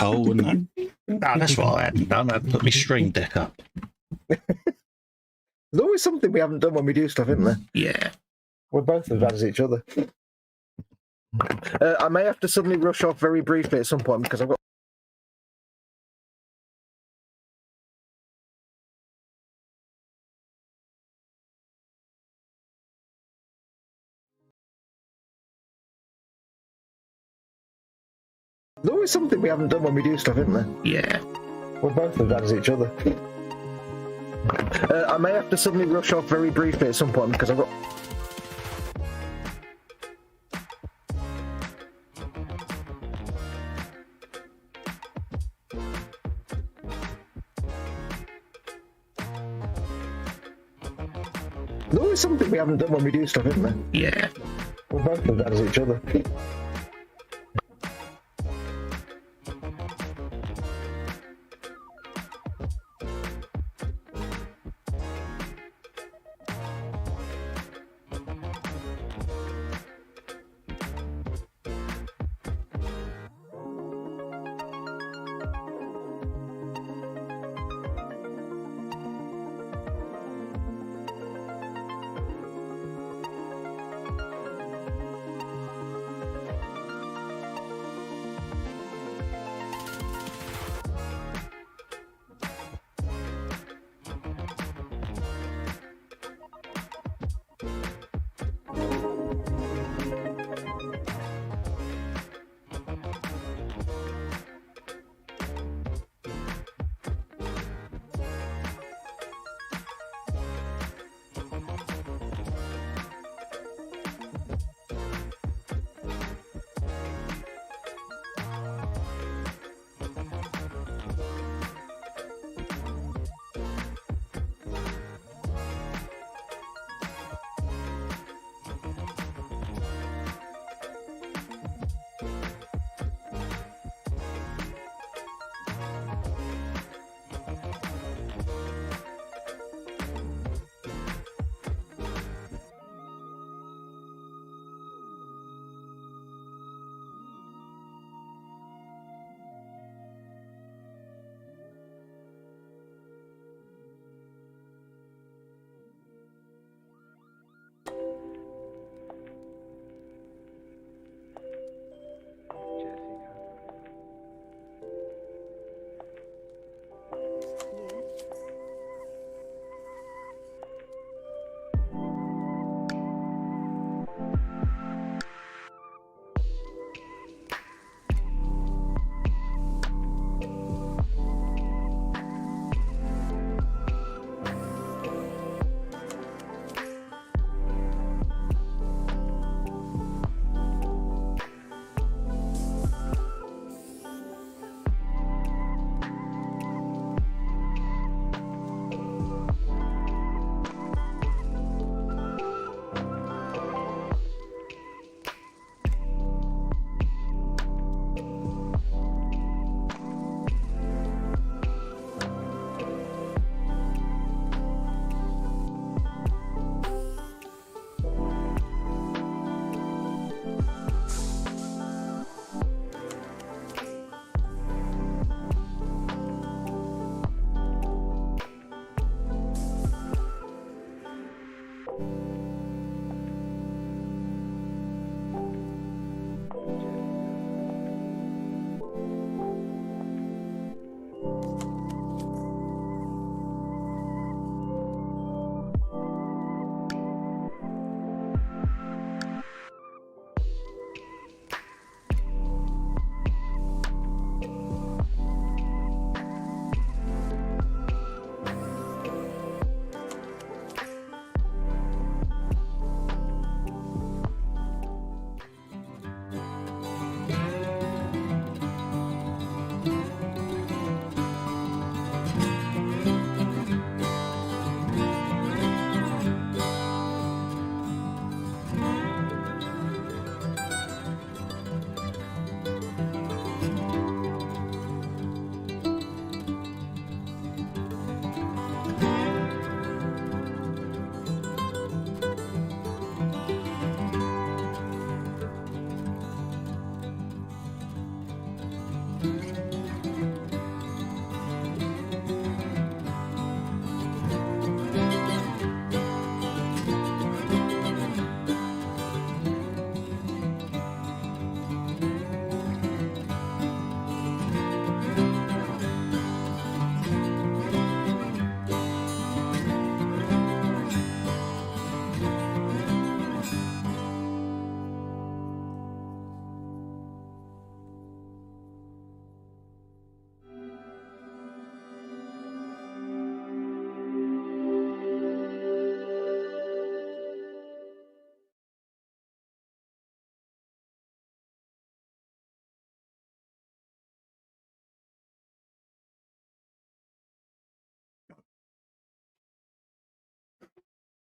coal, wouldn't it? No, that's what I hadn't done. I had put my stream deck up. There's always something we haven't done when we do stuff, isn't there? Yeah. We're both as bad as each other. I may have to suddenly rush off very briefly at some point because I've got. There's always something we haven't done when we do stuff, isn't there? Yeah. We're both as bad as each other. I may have to suddenly rush off very briefly at some point because I've got. There's always something we haven't done when we do stuff, isn't there? Yeah. We're both as bad as each other.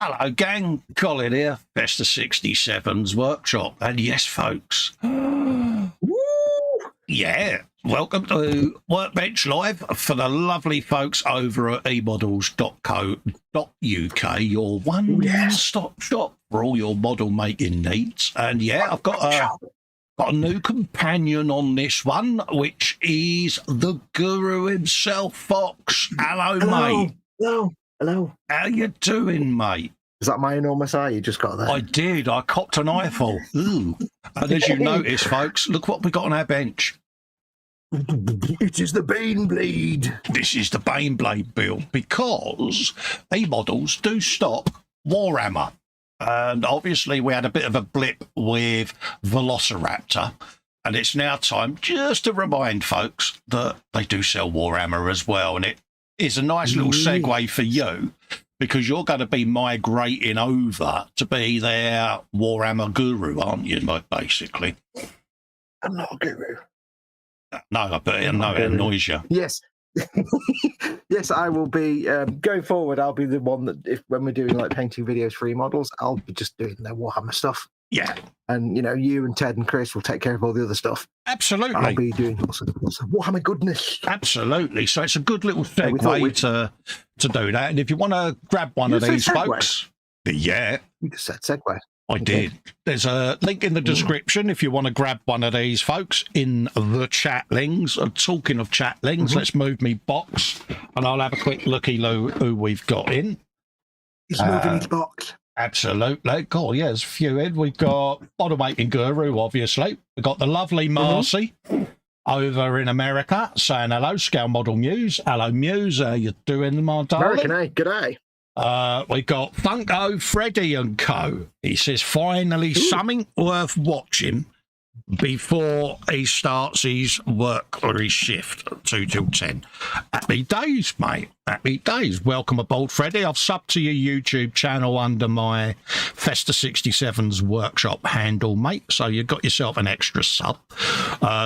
Hello, gang. Colin here, Festa 67's workshop. And yes, folks. Yeah, welcome to Workbench Live for the lovely folks over at eModels.co.uk, your one-stop shop for all your model making needs. And yeah, I've got a new companion on this one, which is the guru himself, Fox. Hello, mate. Hello. How you doing, mate? Is that my enormous eye you just got there? I did. I copped an eyeful. Ooh. And as you notice, folks, look what we got on our bench. It is the baneblade. This is the baneblade build because eModels do stock Warhammer. And obviously we had a bit of a blip with Velociraptor. And it's now time just to remind folks that they do sell Warhammer as well. And it is a nice little segue for you, because you're going to be migrating over to be their Warhammer guru, aren't you, basically? I'm not a guru. No, I bet it annoys you. Yes. Yes, I will be, going forward, I'll be the one that, when we're doing like painting videos for eModels, I'll be just doing their Warhammer stuff. Yeah. And, you know, you and Ted and Chris will take care of all the other stuff. Absolutely. I'll be doing lots of Warhammer goodness. Absolutely. So it's a good little segue to do that. And if you want to grab one of these, folks. Yeah. You just said segue. I did. There's a link in the description if you want to grab one of these, folks, in the chat links. Talking of chat links, let's move me box and I'll have a quick looky who we've got in. He's moving his box. Absolutely. Cool. Yeah, there's a few in. We've got Model Making Guru, obviously. We've got the lovely Marcy over in America saying hello, Scale Model Muse. Hello, Muse. How you doing, my darling? American, eh? Good eye. We got Funko Freddy and Co. He says, finally something worth watching before he starts his work or his shift, 2 till 10. Happy days, mate. Happy days. Welcome aboard, Freddy. I've subbed to your YouTube channel under my Festa 67's workshop handle, mate. So you've got yourself an extra sub.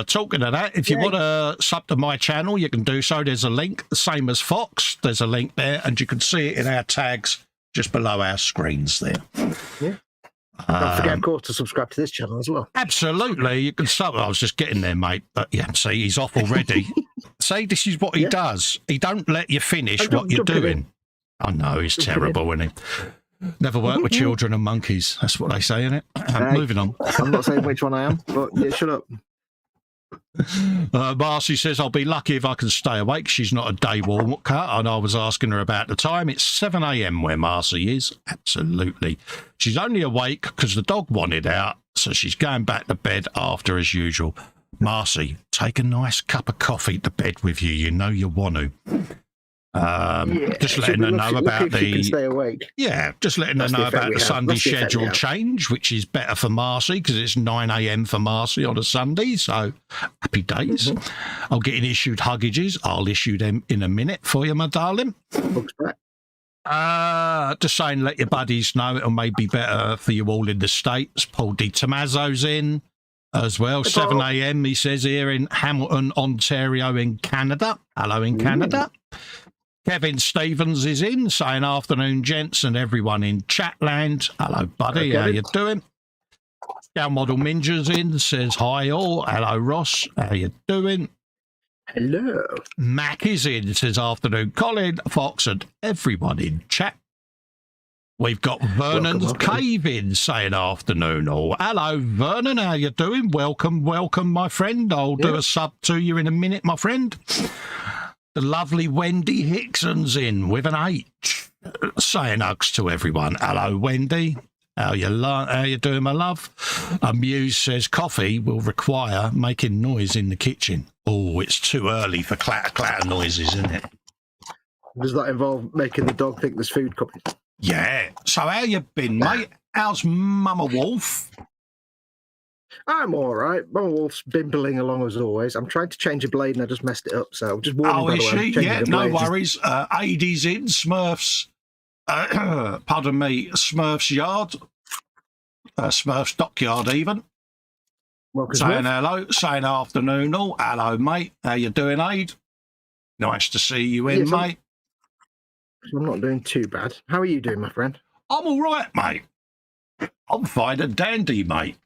Talking of that, if you want to sub to my channel, you can do so. There's a link, same as Fox. There's a link there, and you can see it in our tags just below our screens there. Yeah. Don't forget, of course, to subscribe to this channel as well. Absolutely. You can sub. I was just getting there, mate. But yeah, see, he's off already. See, this is what he does. He don't let you finish what you're doing. I know, he's terrible, isn't he? Never work with children and monkeys. That's what they say, isn't it? Moving on. I'm not saying which one I am, but yeah, shut up. Marcy says, I'll be lucky if I can stay awake. She's not a day walker, and I was asking her about the time. It's 7 a.m. where Marcy is. Absolutely. She's only awake because the dog wanted out, so she's going back to bed after as usual. Marcy, take a nice cup of coffee to bed with you. You know you want to. Just letting her know about just letting her know about the Sunday schedule change, which is better for Marcy because it's 9 a.m. for Marcy on a Sunday. So happy days. I'm getting issued huggages. I'll issue them in a minute for you, my darling. Just saying, let your buddies know it'll maybe be better for you all in the States. Paul D. Tommaso's in as well. 7 a.m. he says here in Hamilton, Ontario in Canada. Hello in Canada. Kevin Stevens is in, saying afternoon, gents, and everyone in Chatland. Hello, buddy. How you doing? Scale Model Ninja's in, says hi all. Hello, Ross. How you doing? Hello. Mac is in, says afternoon, Colin, Fox, and everyone in chat. We've got Vernon's Cave in, saying afternoon all. Hello, Vernon. How you doing? Welcome, my friend. I'll do a sub to you in a minute, my friend. The lovely Wendy Hickson's in with an H, saying hugs to everyone. Hello, Wendy. How you doing, my love? Muse says coffee will require making noise in the kitchen. Oh, it's too early for clatter noises, isn't it? Does that involve making the dog think there's food coming? Yeah. So how you been, mate? How's Mama Wolf? I'm all right. Mama Wolf's bimbling along as always. I'm trying to change a blade and I just messed it up. So just warning. Oh, is she? Yeah, no worries. Adie's in. Smurf's, pardon me, Smurf's yard. Smurf's dockyard even. Welcome, saying Smurf. Hello, saying afternoon all. Hello, mate. How you doing, Aid? Nice to see you in, mate. I'm not doing too bad. How are you doing, my friend? I'm all right, mate. I'm fine and dandy, mate.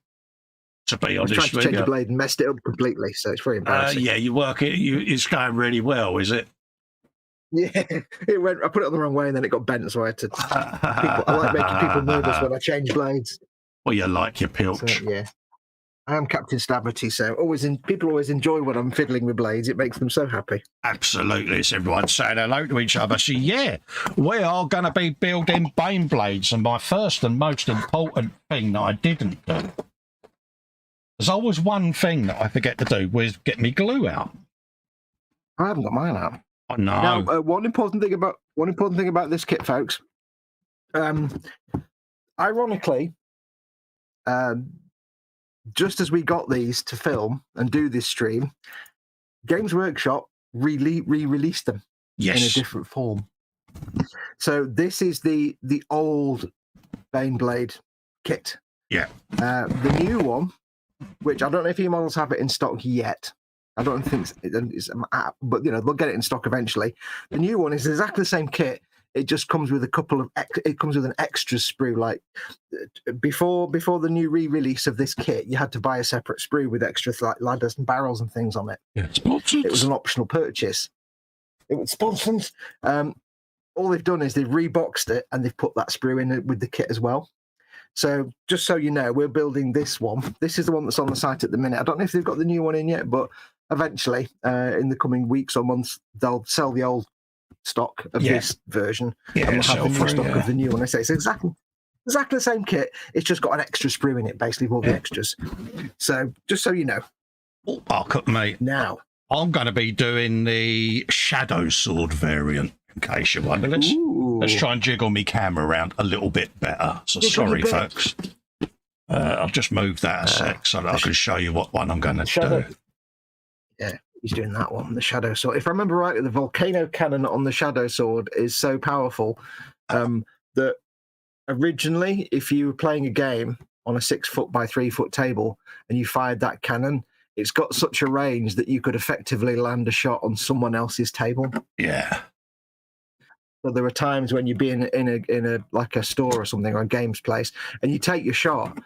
To be I was trying honest to with change you. the blade and messed it up completely, so it's very embarrassing. Yeah, you work it. It's going really well, is it? Yeah, it went. I put it on the wrong way, and then it got bent. So I had to. I like making people nervous when I change blades. Well, you like your So, pilch. yeah, I am Captain Stabberty, so people always enjoy when I'm fiddling with blades. It makes them so happy. Absolutely. It's everyone saying hello to each other. So, yeah, we are going to be building baneblades. And my first and most important thing that I didn't do, there's always one thing that I forget to do, was get me glue out. I haven't got mine out. I know. Now, one important thing about this kit, folks. Ironically, just as we got these to film and do this stream, Games Workshop re-released them in a different form. So this is the old Baneblade kit. Yeah. The new one, which I don't know if eModels have it in stock yet. I don't think it's an app, but they'll get it in stock eventually. The new one is exactly the same kit. It just comes with it comes with an extra sprue. Like before the new re-release of this kit, you had to buy a separate sprue with extra like ladders and barrels and things on it. Yeah, it was an optional purchase. It was sponsored. All they've done is they've reboxed it and they've put that sprue in with the kit as well. So just so you know, we're building this one. This is the one that's on the site at the minute. I don't know if they've got the new one in yet, but eventually, in the coming weeks or months, they'll sell the old stock of this version, and we'll have the new stock of the new one. I say it's exactly the same kit. It's just got an extra sprue in it, basically, with all the extras. So just so you know. Oh, mate. Now, I'm going to be doing the Shadow Sword variant, in case you wonder. Let's try and jiggle my camera around a little bit better. So sorry, folks. I'll just move that a sec so that I can show you what one I'm going to do. Yeah, he's doing that one, the Shadow Sword. If I remember rightly, the volcano cannon on the Shadow Sword is so powerful that originally, if you were playing a game on a 6 foot by 3 foot table and you fired that cannon, it's got such a range that you could effectively land a shot on someone else's table. Yeah. So there were times when you'd be in a like a store or something, or a games place, and you take your shot,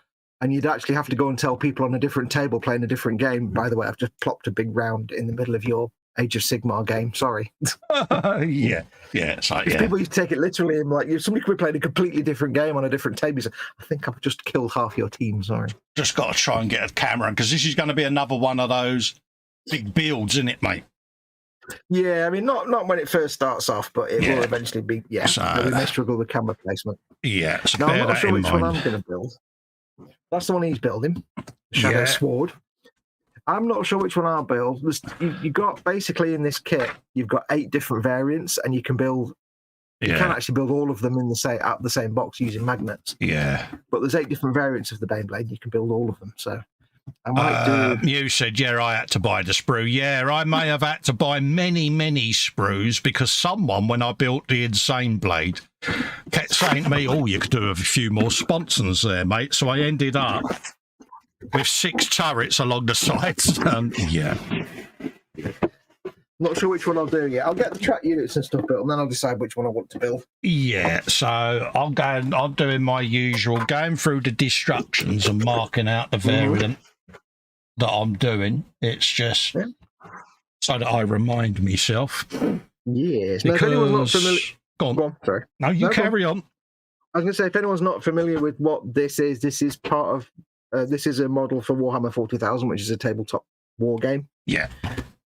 and you'd actually have to go and tell people on a different table playing a different game, by the way, I've just plopped a big round in the middle of your Age of Sigmar game. Sorry. Yeah. It's like, people used to take it literally, and like, somebody could be playing a completely different game on a different table. So I think I've just killed half your team. Sorry. Just got to try and get a camera, because this is going to be another one of those big builds, isn't it, mate? Yeah, I mean, not when it first starts off, but it will eventually be. Yeah, so, we may struggle with camera placement. Yeah, so now I'm not sure which one I'm going to build. That's the one he's building, Shadow Sword. I'm not sure which one I'll build. You got basically in this kit, you've got 8 different variants, and you can build. You can actually build all of them in out the same box using magnets. Yeah, but there's 8 different variants of the Baneblade. You can build all of them. So I might do. You said, I had to buy the sprue. Yeah, I may have had to buy many sprues, because someone, when I built the Insane Blade, kept saying to me, you could do a few more sponsons there, mate. So I ended up with 6 turrets along the sides. Not sure which one I'll do yet. I'll get the track units and stuff built, and then I'll decide which one I want to build. Yeah, so I'm doing my usual, going through the destructions and marking out the variant that I'm doing. It's just so that I remind myself. Yes. Because... Now, if anyone's not familiar... Go on. Sorry. No, you carry on. I was going to say, if anyone's not familiar with what this is part of... this is a model for Warhammer 40,000, which is a tabletop war game. Yeah.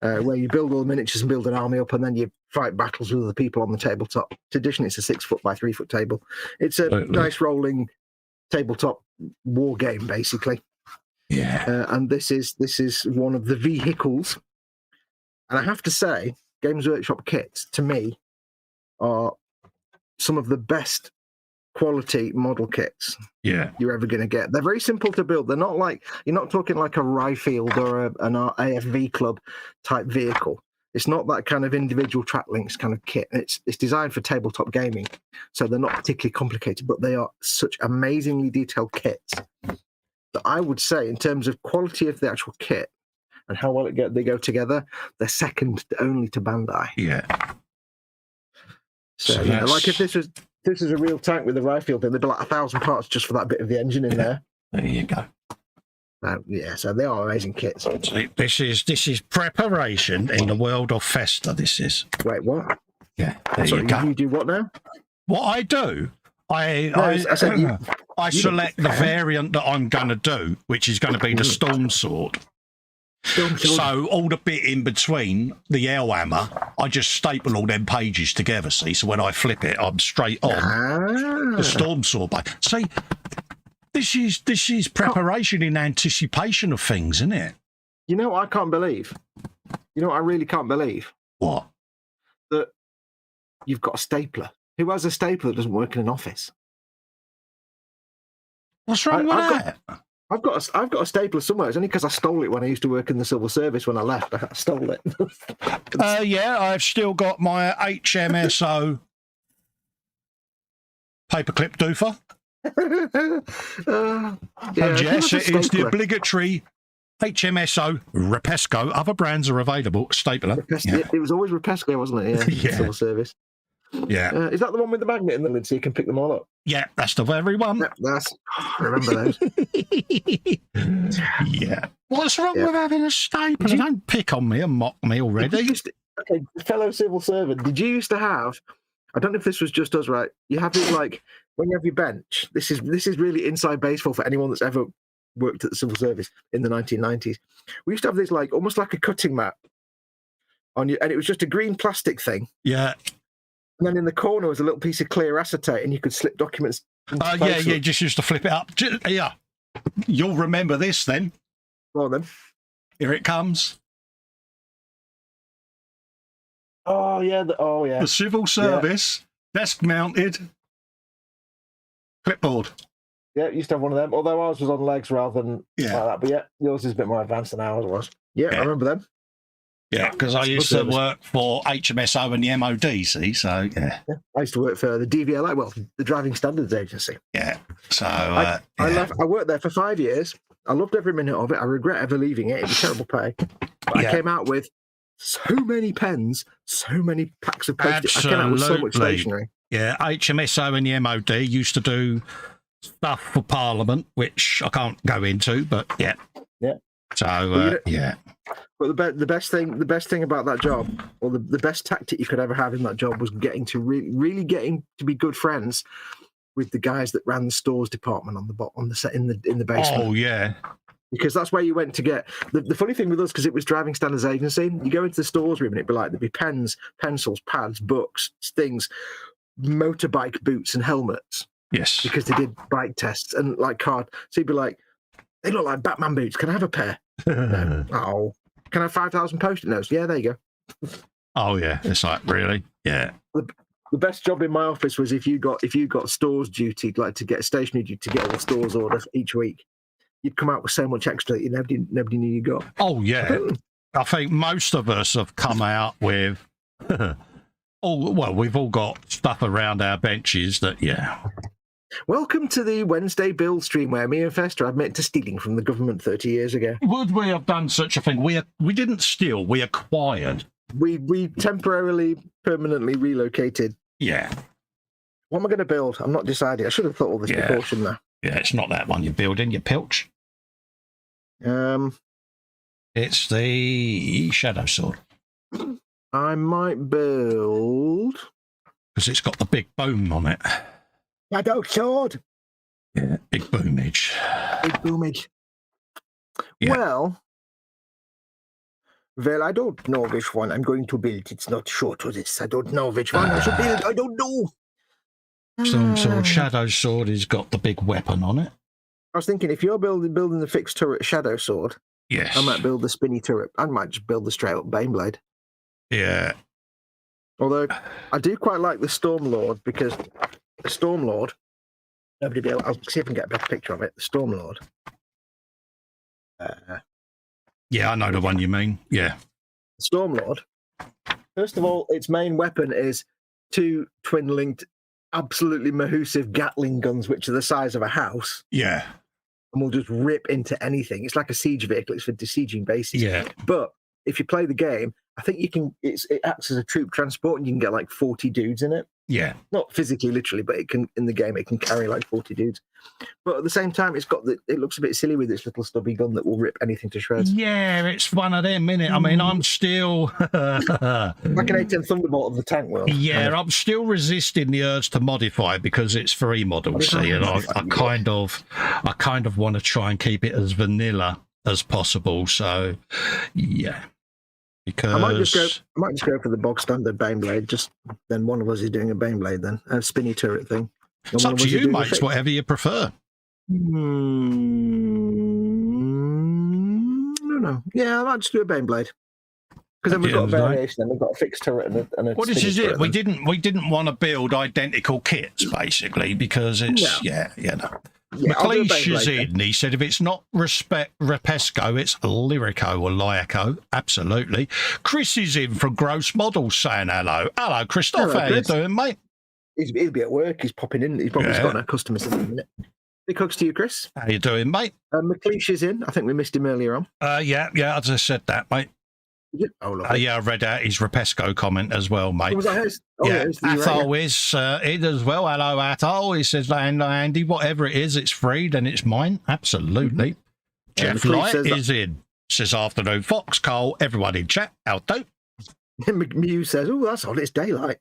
Where you build all the miniatures and build an army up, and then you fight battles with other people on the tabletop. Traditionally, it's a 6 foot by 3 foot table. It's a nice rolling tabletop war game, basically. Yeah. And this is one of the vehicles. And I have to say, Games Workshop kits, to me, are some of the best quality model kits you're ever going to get. They're very simple to build. They're not like, you're not talking like a Ryefield or an AFV Club type vehicle. It's not that kind of individual track links kind of kit. It's designed for tabletop gaming, so they're not particularly complicated, but they are such amazingly detailed kits that I would say, in terms of quality of the actual kit and how well they go together, they're second only to Bandai. Yeah. So like if this is a real tank with a rifle thing, there'd be like 1,000 parts just for that bit of the engine in there. There you go. So they are amazing kits. See, this is preparation in the world of Festa. This is. Wait, what? Yeah, there you go. You do what now? What I do, I select the variant that I'm going to do, which is going to be the Storm Sword. So all the bit in between the L hammer, I just staple all them pages together. See, so when I flip it, I'm straight on the Storm Sword. See, this is preparation in anticipation of things, isn't it? You know what I can't believe? You know what I really can't believe? What? That you've got a stapler. Who has a stapler that doesn't work in an office? What's wrong with that? I've got a stapler somewhere. It's only because I stole it when I used to work in the civil service. When I left, I stole it. Yeah, I've still got my HMSO paperclip doofer. And yes, it is the obligatory HMSO Repesco. Other brands are available. Stapler. It was always Repesco, wasn't it? Yeah. Civil service. Yeah. Is that the one with the magnet in the lid so you can pick them all up? Yeah, that's the very one. I remember those. Yeah. What's wrong with having a stapler? Don't pick on me and mock me already. Okay, fellow civil servant, did you used to have, I don't know if this was just us, right? You have it like, when you have your bench, this is really inside baseball for anyone that's ever worked at the civil service in the 1990s. We used to have this like, almost like a cutting mat on you, and it was just a green plastic thing. Yeah. And then in the corner was a little piece of clear acetate, and you could slip documents. Yeah, just used to flip it up. Yeah. You'll remember this then. Well, then. Here it comes. Oh, yeah. The civil service, desk mounted clipboard. Yeah, used to have one of them, although ours was on legs rather than like that. But yeah, yours is a bit more advanced than ours was. Yeah. I remember them. Yeah, because I used to work for HMSO and the MOD, see, so yeah. I used to work for the DVLA, well, the Driving Standards Agency. Yeah, so... I worked there for 5 years. I loved every minute of it. I regret ever leaving it. It was terrible pay. But I came out with so many pens, so many packs of post-it. I came out with so much stationery. Yeah, HMSO and the MOD used to do stuff for Parliament, which I can't go into, but yeah. Yeah. So, yeah. But the best thing about that job, or the best tactic you could ever have in that job, was getting to really getting to be good friends with the guys that ran the stores department on the set in the basement. Oh yeah, because that's where you went to get the funny thing with us, because it was Driving Standards Agency. You go into the stores room and there'd be pens, pencils, pads, books, things, motorbike boots, and helmets. Yes, because they did bike tests and like card. So you'd be like, they look like Batman boots. Can I have a pair? No. Oh. Can I have 5,000 post-it notes? Yeah, there you go. Oh yeah, it's like really, yeah. The best job in my office was if you got stores duty, like to get stationery duty to get all the stores orders each week. You'd come out with so much extra that nobody knew you got. Oh yeah, I think most of us have come out with. We've all got stuff around our benches that Welcome to the Wednesday build stream where me and Festa admit to stealing from the government 30 years ago. Would we have done such a thing? We didn't steal, we acquired. We temporarily, permanently relocated. Yeah. What am I going to build? I'm not decided. I should have thought all this before, shouldn't I? Yeah, it's not that one you're building, your pilch. It's the Shadow Sword. I might build... Because it's got the big boom on it. Shadow Sword. Yeah, big boomage. Big boomage. Yeah. Well, I don't know which one I'm going to build. It's not sure to this. I don't know which one I should build. I don't know. Storm Sword, Shadow Sword has got the big weapon on it. I was thinking, if you're building the fixed turret Shadow Sword, yes, I might build the spinny turret. I might just build the straight up baneblade. Yeah. Although I do quite like the Storm Lord, because the Storm Lord, I'll see if I can get a better picture of it. The Storm Lord. Yeah, I know the one you mean. Yeah. The Storm Lord. First of all, its main weapon is 2 twin-linked, absolutely mahoosive Gatling guns, which are the size of a house. Yeah. And will just rip into anything. It's like a siege vehicle. It's for besieging bases. Yeah. But if you play the game, I think you can. It acts as a troop transport, and you can get like 40 dudes in it. Yeah. Not physically, literally, but it can in the game. It can carry like 40 dudes. But at the same time, it looks a bit silly with its little stubby gun that will rip anything to shreds. Yeah, it's one of them, innit? I mean, I'm still like an A10 Thunderbolt of the tank world. Yeah, I'm still resisting the urge to modify because it's for eModels, see, and I kind of want to try and keep it as vanilla as possible. So, yeah. Because I might just go for the bog standard baneblade. Just then, one of us is doing a baneblade, then a spinny turret thing. It's up to you, mate. It's whatever you prefer. I don't know. Yeah, I might just do a baneblade because then we've got a variation. Then we've got a fixed turret and a. Well, this is it. We didn't want to build identical kits basically because it's McLeish is in. He said if it's not Repesco, it's Lyrico or Lyrico. Absolutely. Chris is in from Gross Models saying hello. Hello, Christoph. How you doing, mate? He'll be at work. He's popping in. He's probably got no customers in a minute. Big hugs to you, Chris. How you doing, mate? McLeish is in. I think we missed him earlier on. Yeah, I just said that, mate. I read out his Repesco comment as well, mate. Was that his? Athol is in as well. Hello, Athol. He says, Andy, whatever it is, it's free, then it's mine. Absolutely. Jeff Light is in. Says, afternoon, Fox, Cole, everyone in chat. How do? Mew says, oh, that's odd. It's daylight.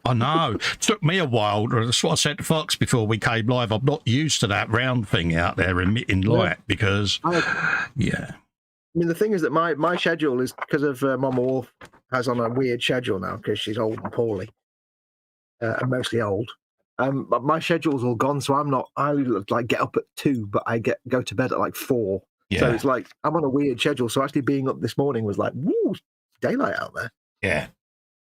I know. It took me a while. That's what I said to Fox before we came live. I'm not used to that round thing out there emitting light because, I mean, the thing is that my schedule is because of Mama Wolf has on a weird schedule now because she's old and poorly, and mostly old. But my schedule's all gone, so I like get up at 2, but I go to bed at like 4. Yeah. So it's like I'm on a weird schedule. So actually being up this morning was like, woo, daylight out there. Yeah.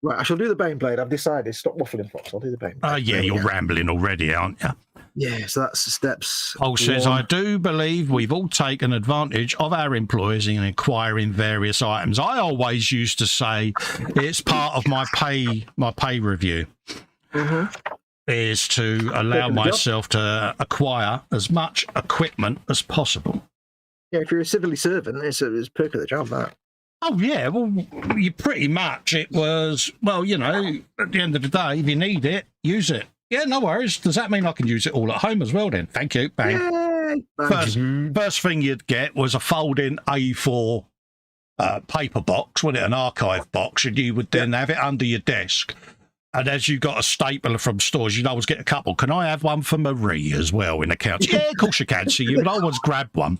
Right, I shall do the baneblade. I've decided. Stop waffling, Fox. I'll do the baneblade. You're rambling already, aren't you? Yeah, so that's steps. Paul says, I do believe we've all taken advantage of our employers in acquiring various items. I always used to say it's part of my pay review is to allow myself to acquire as much equipment as possible. Yeah, if you're a civilly servant, it's perk of the job, that. Oh, yeah, well, you pretty much, it was, well, you know, at the end of the day, if you need it, use it. Yeah, no worries. Does that mean I can use it all at home as well then? Thank you. Bang. First thing you'd get was a folding A4 paper box, wasn't it? An archive box, and you would then have it under your desk. And as you got a stapler from stores, you'd always get a couple. Can I have one for Marie as well in accounts? Yeah, of course you can. So you would always grab one.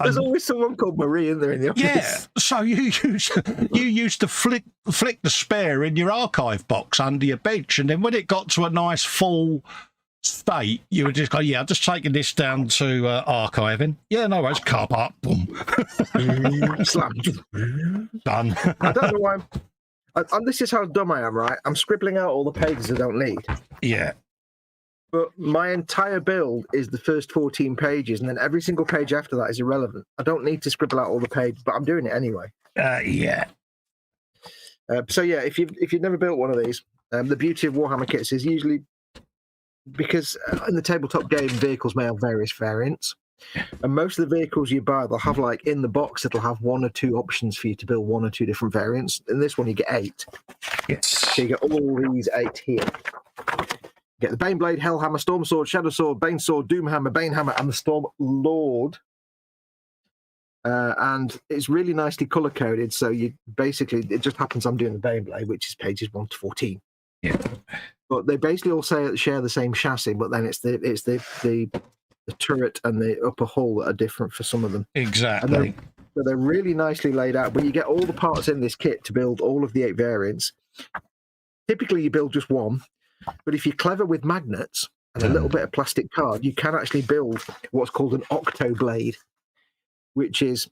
There's always someone called Marie in there in the office. Yeah, so you used to flick the spare in your archive box under your bench, and then when it got to a nice full state, you would just go, yeah, I'm just taking this down to archiving. Yeah, no worries. Car park, boom. Done. I don't know why. And this is how dumb I am, right? I'm scribbling out all the pages I don't need. Yeah. But my entire build is the first 14 pages, and then every single page after that is irrelevant. I don't need to scribble out all the pages, but I'm doing it anyway. Yeah. So yeah, if you've never built one of these, the beauty of Warhammer kits is usually because in the tabletop game, vehicles may have various variants. And most of the vehicles you buy, they'll have like in the box, it'll have 1 or 2 options for you to build 1 or 2 different variants. In this one, you get 8. Yes. So you get all these 8 here. You get the Baneblade, Hellhammer, Storm Sword, Shadow Sword, Bane Sword, Doomhammer, Banehammer, and the Storm Lord. And it's really nicely color coded. So you basically, it just happens I'm doing the Baneblade, which is pages 1 to 14. Yeah. But they basically all share the same chassis, but then it's the turret and the upper hull that are different for some of them. Exactly. So they're really nicely laid out. But you get all the parts in this kit to build all of the 8 variants. Typically, you build just one. But if you're clever with magnets and a little bit of plastic card, you can actually build what's called an octo blade, which is,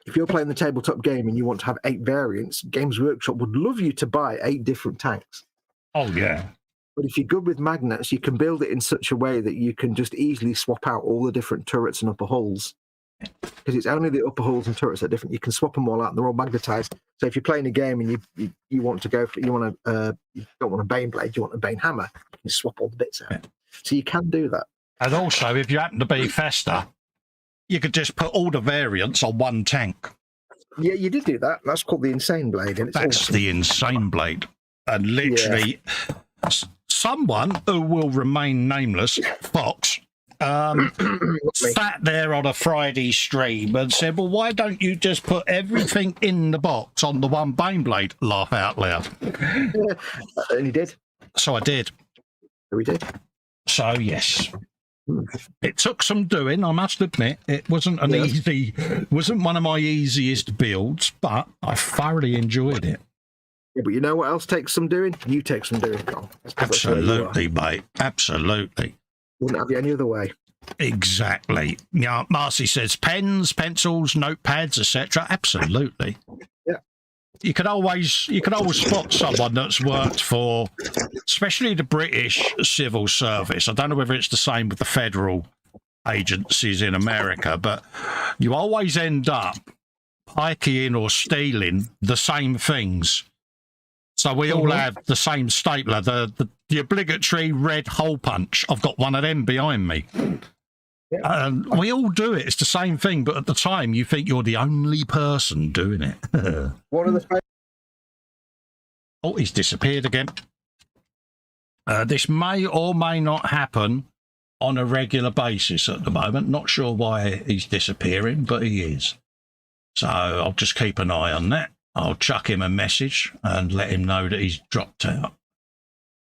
if you're playing the tabletop game and you want to have 8 variants, Games Workshop would love you to buy 8 different tanks. Oh, yeah. But if you're good with magnets, you can build it in such a way that you can just easily swap out all the different turrets and upper hulls. Because it's only the upper hulls and turrets that are different. You can swap them all out and they're all magnetized. So if you're playing a game and you want to go for, you don't want a Baneblade, you want a Banehammer, you can swap all the bits out. So you can do that. And also, if you happen to be Festa, you could just put all the variants on one tank. Yeah, you did do that. That's called the Insane Blade. And it's That's awesome. The Insane Blade. And literally, someone who will remain nameless, Fox, sat there on a Friday stream and said, well, why don't you just put everything in the box on the one baneblade? Laugh out loud. And he did. So I did. So we did. So, yes. It took some doing, I must admit. It wasn't wasn't one of my easiest builds, but I thoroughly enjoyed it. Yeah, but you know what else takes some doing? You take some doing, Carl. Absolutely, mate. Absolutely. Wouldn't have you any other way. Exactly. Yeah, Marcy says pens, pencils, notepads, etc. Absolutely. Yeah. You could always spot someone that's worked for, especially the British civil service. I don't know whether it's the same with the federal agencies in America, but you always end up hiking or stealing the same things. So we all have the same stapler, the obligatory red hole punch. I've got one of them behind me. Yeah. We all do it. It's the same thing, but at the time you think you're the only person doing it. What are the... Oh, he's disappeared again. This may or may not happen on a regular basis at the moment. Not sure why he's disappearing, but he is. So I'll just keep an eye on that. I'll chuck him a message and let him know that he's dropped out.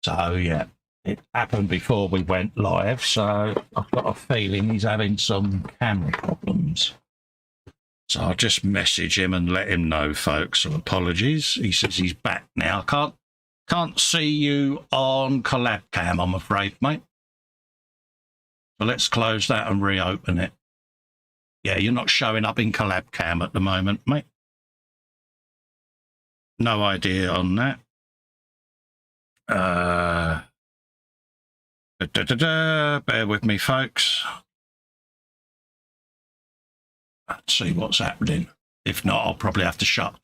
So, yeah, it happened before we went live, so I've got a feeling he's having some camera problems. So I'll just message him and let him know, folks. So apologies. He says he's back now. Can't see you on collab cam, I'm afraid, mate. So let's close that and reopen it. Yeah, you're not showing up in collab cam at the moment, mate. No idea on that. Bear with me, folks. Let's see what's happening. If not, I'll probably have to shut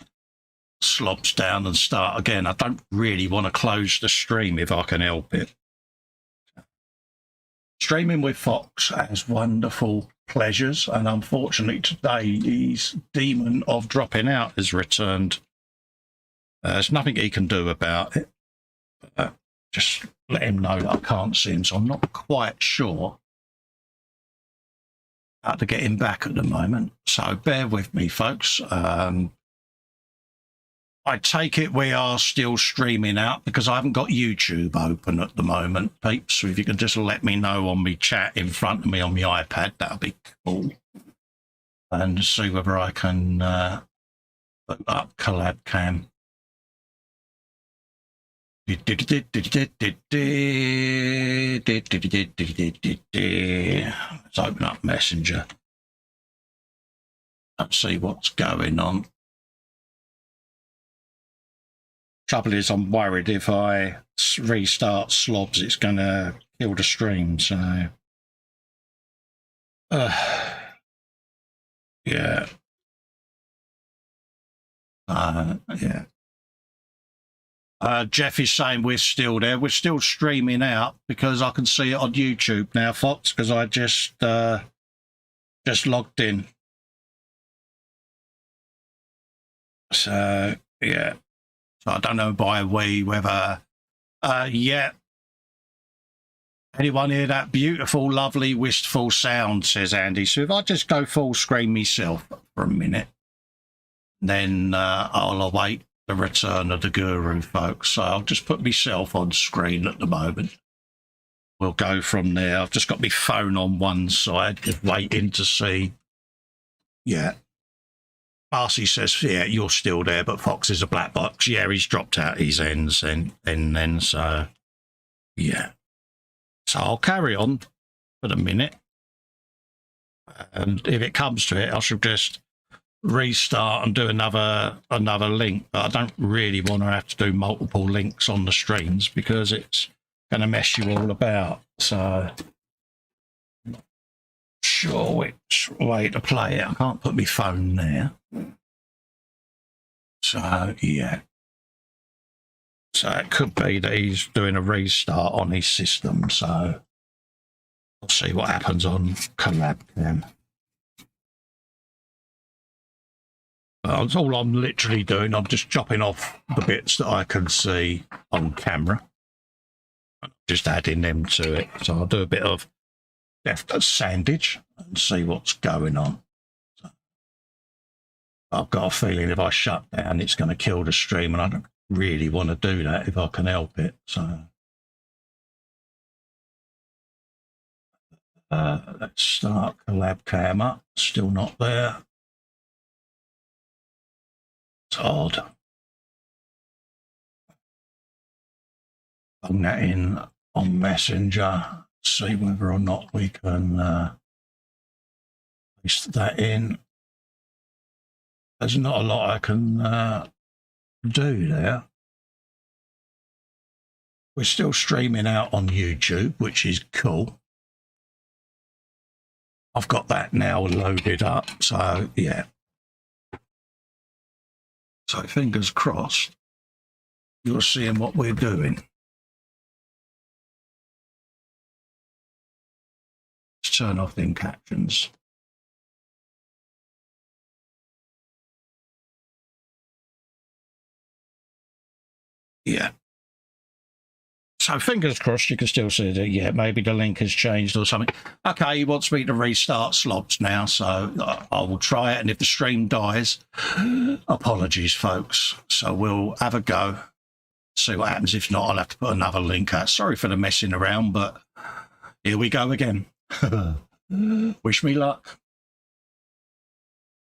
slobs down and start again. I don't really want to close the stream if I can help it. Streaming with Fox has wonderful pleasures, and unfortunately today his demon of dropping out has returned. There's nothing he can do about it. Just let him know that I can't see him, so I'm not quite sure how to get him back at the moment. So bear with me, folks. I take it we are still streaming out because I haven't got YouTube open at the moment, peeps. So if you can just let me know on my chat in front of me on my iPad, that'll be cool. And see whether I can put up collab cam. Let's open up Messenger. Let's see what's going on. Trouble is, I'm worried if I restart slobs, it's going to kill the stream. So, yeah. Yeah. Jeff is saying we're still there. We're still streaming out because I can see it on YouTube now, Fox, because I just logged in. So, yeah. So I don't know by whether, yeah. Anyone hear that beautiful, lovely, wistful sound, says Andy. So if I just go full screen myself for a minute, then I'll await the return of the guru, folks. So I'll just put myself on screen at the moment. We'll go from there. I've just got my phone on one side, just waiting to see. Yeah. Marcy says, yeah, you're still there, but Fox is a black box. Yeah, he's dropped out his ends and then, so, yeah. So I'll carry on for the minute. And if it comes to it, I shall just restart and do another link, but I don't really want to have to do multiple links on the streams because it's going to mess you all about. So I'm not sure which way to play it. I can't put my phone there. So yeah, so it could be that he's doing a restart on his system, so we'll see what happens on collab cam. That's all I'm literally doing. I'm just chopping off the bits that I can see on camera. Just adding them to it. So I'll do a bit of deft sandage and see what's going on. So I've got a feeling if I shut down, it's going to kill the stream, and I don't really want to do that if I can help it. So let's start collab cam up. Still not there. It's odd. Put that in on Messenger. See whether or not we can paste that in. There's not a lot I can do there. We're still streaming out on YouTube, which is cool. I've got that now loaded up, so yeah. So fingers crossed, you're seeing what we're doing. Let's turn off them captions. Yeah. So fingers crossed you can still see that, yeah, maybe the link has changed or something. Okay, he wants me to restart slots now, so I will try it. And if the stream dies, apologies, folks. So we'll have a go, see what happens. If not, I'll have to put another link out. Sorry for the messing around, but here we go again. Wish me luck.